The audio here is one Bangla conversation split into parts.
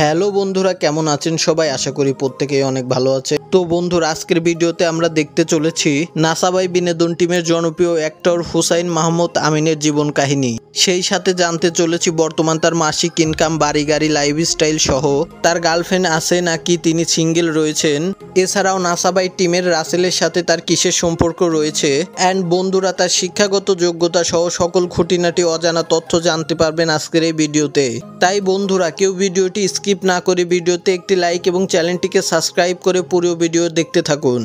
হ্যালো বন্ধুরা, কেমন আছেন সবাই? আশা করি প্রত্যেকেই অনেক ভালো আছে। তো বন্ধুরা, আজকের ভিডিওতে আমরা দেখতে চলেছি নাসাবাই বিনোদন টিমের জনপ্রিয় অ্যাক্টর হুসাইন মাহমুদ আমিনের জীবন কাহিনী। সেই সাথে জানতে চলেছি বর্তমান তার মাসিক ইনকাম, বাড়ি গাড়ি, লাইফস্টাইল সহ তার গার্লফ্রেন্ড আছে নাকি তিনি সিঙ্গেল রয়েছেন, এছাড়াও নাসাবাই টিমের রাসেলের সাথে তার কিসের সম্পর্ক রয়েছে, অ্যান্ড বন্ধুরা তার শিক্ষাগত যোগ্যতা সহ সকল খুঁটিনাটি অজানা তথ্য জানতে পারবেন আজকের এই ভিডিওতে। তাই বন্ধুরা, কেউ ভিডিওটি স্কিপ না করে ভিডিওতে একটি লাইক এবং চ্যানেলটিকে সাবস্ক্রাইব করে পুরো ভিডিও দেখতে থাকুন।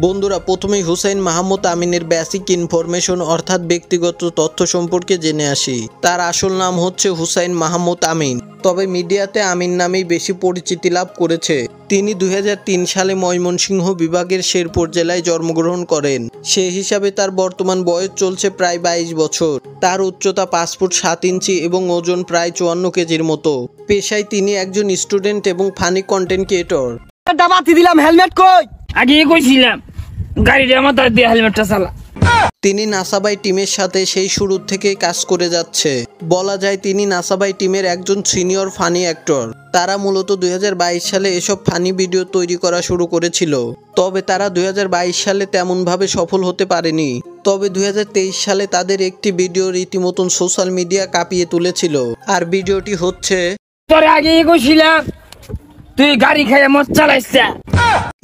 বন্ধুরা, প্রথমেই হুসাইন মাহমুদ আমিনের বেসিক ইনফরমেশন অর্থাৎ ব্যক্তিগত তথ্য সম্পর্কে জেনে আসি। তার আসল নাম হচ্ছে হুসাইন মাহমুদ আমিন, তবে মিডিয়াতে আমিন নামেই বেশি পরিচিতি লাভ করেছে। তিনি 2003 সালে ময়মনসিংহ বিভাগের শেরপুর জেলায় জন্মগ্রহণ করেন। সেই হিসাবে তার বর্তমান বয়স চলছে প্রায় 22 বছর। তার উচ্চতা 5 ফুট 7 ইঞ্চি এবং ওজন প্রায় 54 কেজির মতো। পেশায় তিনি একজন স্টুডেন্ট এবং ফানি কন্টেন্ট ক্রিয়েটর। হেলমেট কই? আগে কইছিলাম গাড়িটা মাথার দিয়ে হেলমেটটা চালা। তিনি নাসাবাই টিমের সাথে সেই শুরু থেকেই কাজ করে যাচ্ছে। বলা যায় তিনি নাসাবাই টিমের একজন সিনিয়র ফানি অ্যাক্টর। তারা মূলত 2022 সালে এসব ফানি ভিডিও তৈরি করা শুরু করেছিল, তবে তারা 2022 সালে তেমনভাবে সফল হতে পারেনি। তবে 2023 সালে তাদের একটি ভিডিও রীতিমতন সোশ্যাল মিডিয়া কাঁপিয়ে তুলেছিল, আর ভিডিওটি হচ্ছে তোর আগে কইছিলাম তুই গাড়ি খেয়ে মদ চালাইছ।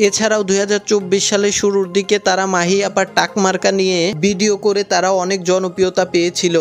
এছাড়াও 2024 সালের শুরুর দিকে তারা মাহি আপার টাক মার্কা নিয়ে ভিডিও করে তারা অনেক জনপ্রিয়তা পেয়েছিল।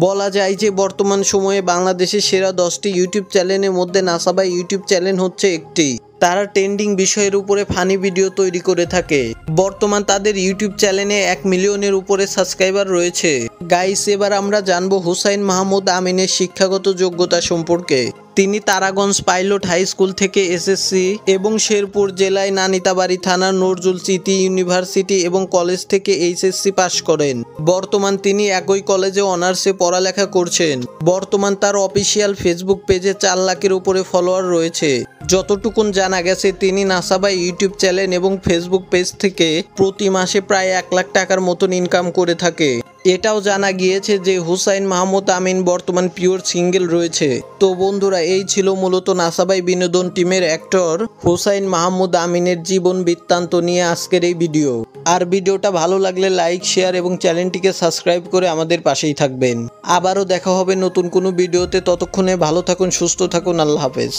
বলা যায় যে বর্তমান সময়ে বাংলাদেশের সেরা 10টি ইউটিউব চ্যানেলের মধ্যে নাসাবাই ইউটিউব চ্যানেল হচ্ছে একটি। তারা ট্রেন্ডিং বিষয়ের উপরে ফানি ভিডিও তৈরি করে থাকে। বর্তমান তাদের ইউটিউব চ্যানেলে 1 মিলিয়নের উপরে সাবস্ক্রাইবার রয়েছে। গাইস, এবার আমরা জানবো হুসাইন মাহমুদ আমিনের শিক্ষাগত যোগ্যতা সম্পর্কে। তিনি তারাগঞ্জ পাইলট হাই স্কুল থেকে এসএসসি এবং শেরপুর জেলায় নানিতাবাড়ি থানার নজরুল সিটি ইউনিভার্সিটি এবং কলেজ থেকে এইচএসসি পাশ করেন। বর্তমান তিনি একই কলেজে অনার্সে পড়ালেখা করছেন। বর্তমান তার অফিসিয়াল ফেসবুক পেজে 4 লাখের উপরে ফলোয়ার রয়েছে। যতটুকুন জানা গেছে তিনি নাসাবাই ইউটিউব চ্যানেল এবং ফেসবুক পেজ থেকে প্রতি মাসে প্রায় 1 লাখ টাকার মতন ইনকাম করে থাকে। এটাও জানা গিয়েছে যে হুসাইন মাহমুদ আমিন বর্তমান পিওর সিঙ্গেল রয়েছে। তো বন্ধুরা, এই ছিল মূলত নাসাবাই বিনোদন টিমের অ্যাক্টর হুসাইন মাহমুদ আমিনের জীবন বৃত্তান্ত নিয়ে আজকের এই ভিডিও। আর ভিডিওটা ভালো লাগলে লাইক, শেয়ার এবং চ্যানেলটিকে সাবস্ক্রাইব করে আমাদের পাশেই থাকবেন। আবারও দেখা হবে নতুন কোনো ভিডিওতে। ততক্ষণে ভালো থাকুন, সুস্থ থাকুন। আল্লাহ হাফেজ।